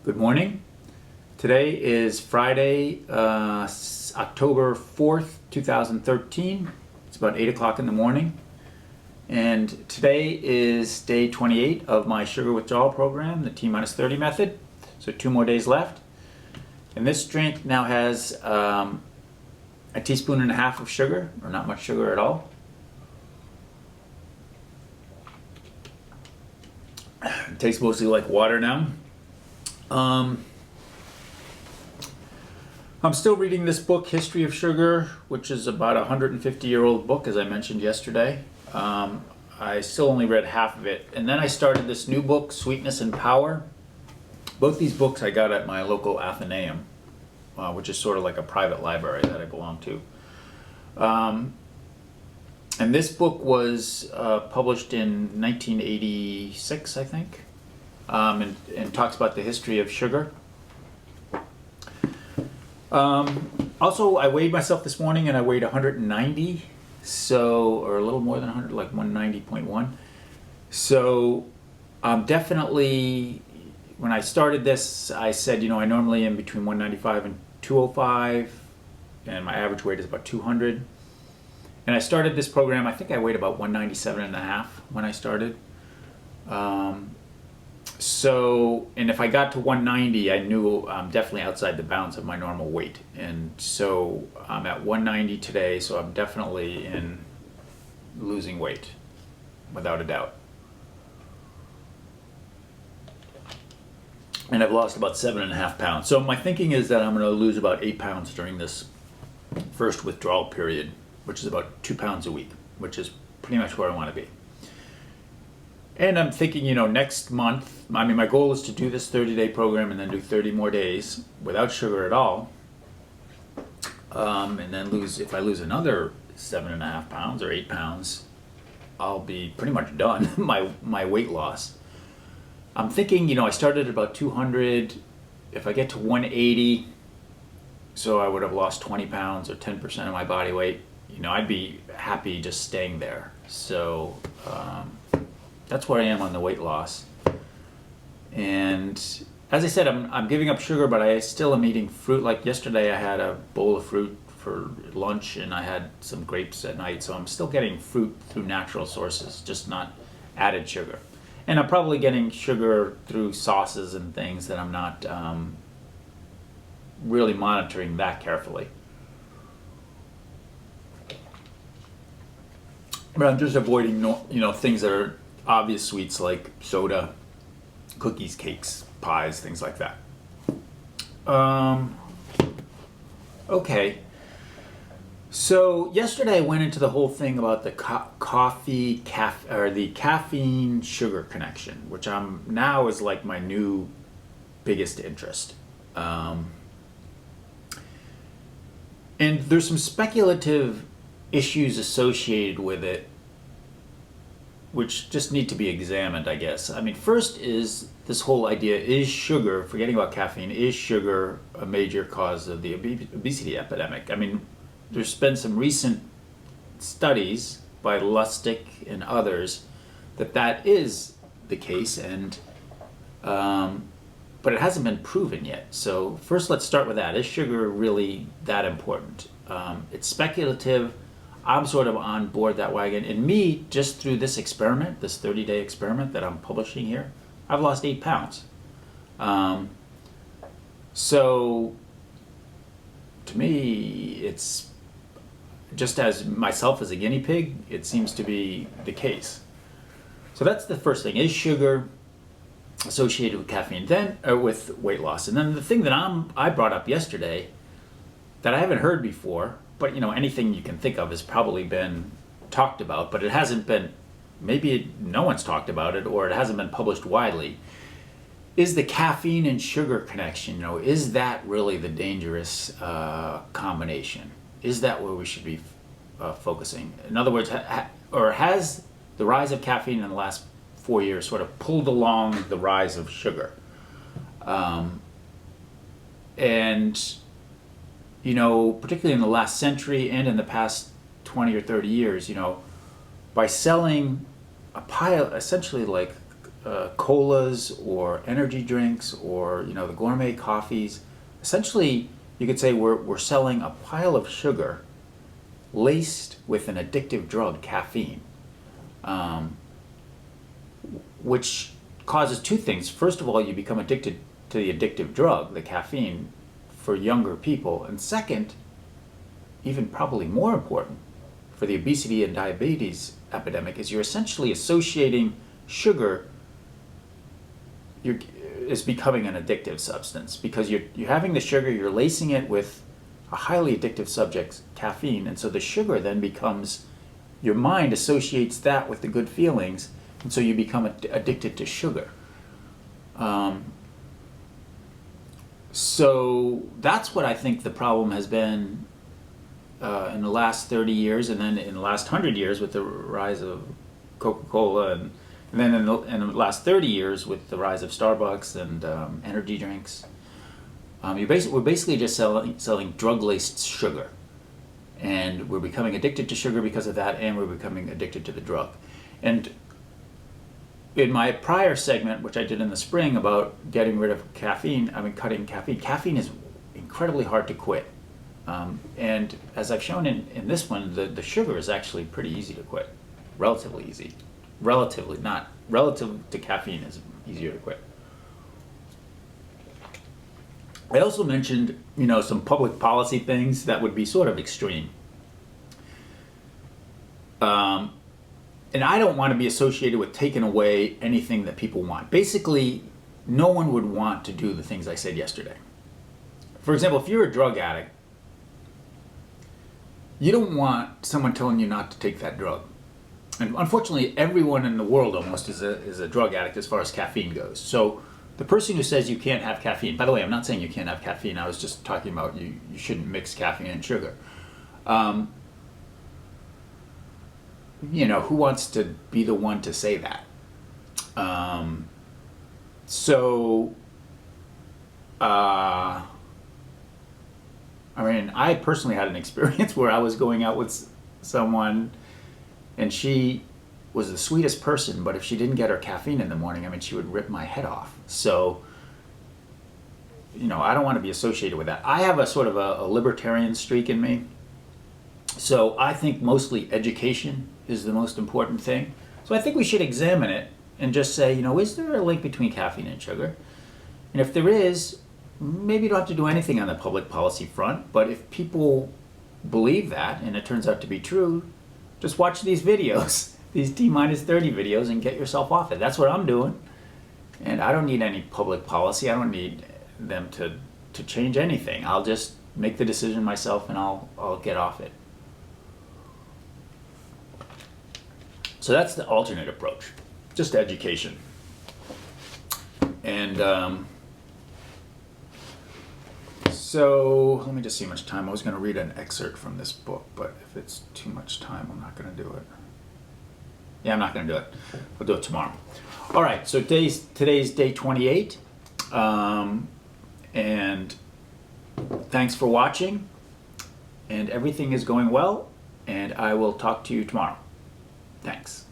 Good morning. Today is Friday, October 4th, 2013. It's about 8 o'clock in the morning. And today is day 28 of my sugar withdrawal program, the T-30 method. So 2 more days left. And this drink now has a teaspoon and a half of sugar, or not much sugar at all. It tastes mostly like water now. I'm still reading this book, History of Sugar, which is about a 150-year-old book, as I mentioned yesterday. I still only read half of it. And then I started this new book, Sweetness and Power. Both these books I got at my local Athenaeum, which is sort of like a private library that I belong to. And this book was published in 1986, I think, and talks about the history of sugar. Also, I weighed myself this morning and I weighed 190, or a little more than 100, like 190.1. So definitely, when I started this, I said, I normally am between 195 and 205, and my average weight is about 200. And I started this program, I think I weighed about 197 and a half when I started. And if I got to 190, I knew I'm definitely outside the bounds of my normal weight. And so I'm at 190 today, so I'm definitely in losing weight, without a doubt. And I've lost about 7.5 pounds. So my thinking is that I'm going to lose about 8 pounds during this first withdrawal period, which is about 2 pounds a week, which is pretty much where I want to be. And I'm thinking, next month, my goal is to do this 30-day program and then do 30 more days without sugar at all. And then if I lose another 7.5 pounds or 8 pounds, I'll be pretty much done my weight loss. I'm thinking, I started at about 200. If I get to 180, so I would have lost 20 pounds or 10% of my body weight, I'd be happy just staying there. So that's where I am on the weight loss. And as I said, I'm giving up sugar, but I still am eating fruit. Like yesterday, I had a bowl of fruit for lunch, and I had some grapes at night. So I'm still getting fruit through natural sources, just not added sugar. And I'm probably getting sugar through sauces and things that I'm not really monitoring that carefully. But I'm just avoiding, things that are obvious sweets like soda, cookies, cakes, pies, things like that. Okay. So yesterday I went into the whole thing about the the caffeine-sugar connection, which now is like my new biggest interest. And there's some speculative issues associated with it which just need to be examined, I guess. First is this whole idea, is sugar, forgetting about caffeine, is sugar a major cause of the obesity epidemic? There's been some recent studies by Lustig and others that is the case, and but it hasn't been proven yet. So first let's start with that. Is sugar really that important? It's speculative. I'm sort of on board that wagon. And me, just through this experiment, this 30-day experiment that I'm publishing here, I've lost 8 pounds. So to me, it's just as myself as a guinea pig, it seems to be the case. So that's the first thing. Is sugar associated with caffeine, then with weight loss? And then the thing that I brought up yesterday that I haven't heard before, but anything you can think of has probably been talked about, but it hasn't been, no one's talked about it, or it hasn't been published widely, is the caffeine and sugar connection. Is that really the dangerous combination? Is that where we should be focusing? In other words, has the rise of caffeine in the last 4 years sort of pulled along the rise of sugar? Particularly in the last century and in the past 20 or 30 years, by selling a pile, essentially like colas or energy drinks or the gourmet coffees. Essentially, you could say we're selling a pile of sugar laced with an addictive drug, caffeine, which causes two things. First of all, you become addicted to the addictive drug, the caffeine, for younger people. And second, even probably more important for the obesity and diabetes epidemic, is you're essentially associating sugar is becoming an addictive substance, because you're having the sugar, you're lacing it with a highly addictive subject, caffeine, and so the sugar then becomes, your mind associates that with the good feelings, and so you become addicted to sugar. So that's what I think the problem has been in the last 30 years, and then in the last 100 years with the rise of Coca-Cola, and then in the last 30 years with the rise of Starbucks and energy drinks. We're basically just selling drug-laced sugar, and we're becoming addicted to sugar because of that, and we're becoming addicted to the drug. And in my prior segment, which I did in the spring about getting rid of caffeine, cutting caffeine. Caffeine is incredibly hard to quit. And as I've shown in this one, the sugar is actually pretty easy to quit. Relatively easy. Relative to caffeine is easier to quit. I also mentioned, some public policy things that would be sort of extreme. And I don't want to be associated with taking away anything that people want. Basically, no one would want to do the things I said yesterday. For example, if you're a drug addict, you don't want someone telling you not to take that drug. And unfortunately, everyone in the world almost is a drug addict as far as caffeine goes. So the person who says you can't have caffeine, by the way, I'm not saying you can't have caffeine. I was just talking about you shouldn't mix caffeine and sugar. Who wants to be the one to say that? I personally had an experience where I was going out with someone, and she was the sweetest person, but if she didn't get her caffeine in the morning, she would rip my head off. So, I don't want to be associated with that. I have a sort of a libertarian streak in me. So I think mostly education is the most important thing. So I think we should examine it and just say, is there a link between caffeine and sugar? And if there is, maybe you don't have to do anything on the public policy front. But if people believe that, and it turns out to be true, just watch these videos, these T-30 videos, and get yourself off it. That's what I'm doing. And I don't need any public policy. I don't need them to change anything. I'll just make the decision myself, and I'll get off it. So that's the alternate approach, just education. And so let me just see how much time. I was going to read an excerpt from this book, but if it's too much time, I'm not going to do it. Yeah, I'm not going to do it. I'll do it tomorrow. All right, so today's day 28. And thanks for watching. And everything is going well. And I will talk to you tomorrow. Thanks.